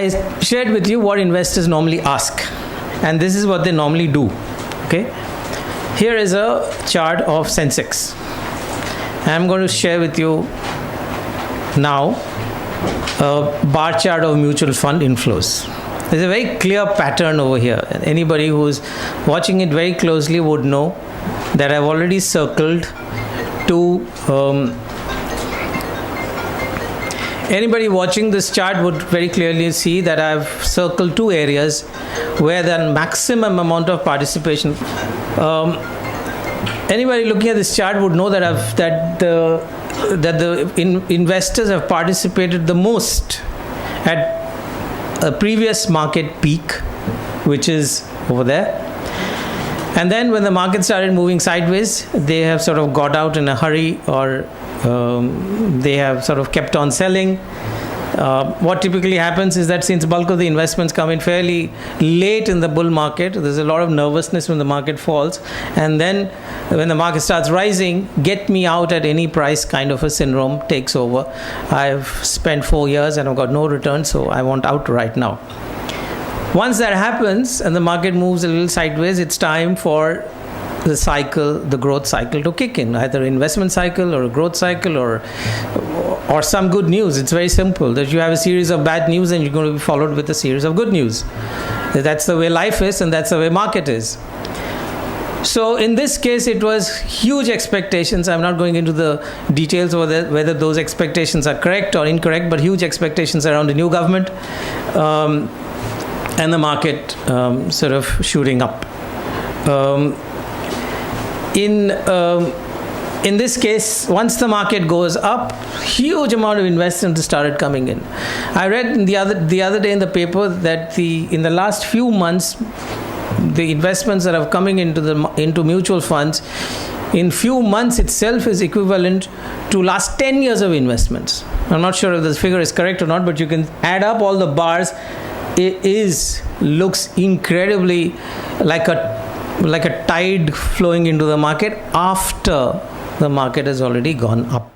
I shared with you what investors normally ask, and this is what they normally do. Okay, here is a chart of Sensex. I'm going to share with you now a bar chart of mutual fund inflows. There's a very clear pattern over here. Anybody who's watching it very closely would know that I've already circled two. Anybody watching this chart would very clearly see that I've circled two areas where the maximum amount of participation. Anybody looking at this chart would know that the investors have participated the most at a previous market peak, which is over there. And then when the market started moving sideways, they have sort of got out in a hurry, or they have sort of kept on selling. What typically happens is that since bulk of the investments come in fairly late in the bull market, there's a lot of nervousness when the market falls. And then when the market starts rising, get me out at any price kind of a syndrome takes over. I've spent 4 years and I've got no return, so I want out right now. Once that happens and the market moves a little sideways, it's time for the cycle, the growth cycle to kick in, either investment cycle or a growth cycle or some good news. It's very simple, that you have a series of bad news and you're going to be followed with a series of good news. That's the way life is, and that's the way market is. So in this case, it was huge expectations. I'm not going into the details of whether those expectations are correct or incorrect, but huge expectations around the new government, and the market sort of shooting up. In this case, once the market goes up, huge amount of investors started coming in. I read the other day in the paper that in the last few months, the investments that are coming into mutual funds in few months itself is equivalent to last 10 years of investments. I'm not sure if this figure is correct or not, but you can add up all the bars. It looks incredibly like a tide flowing into the market after the market has already gone up.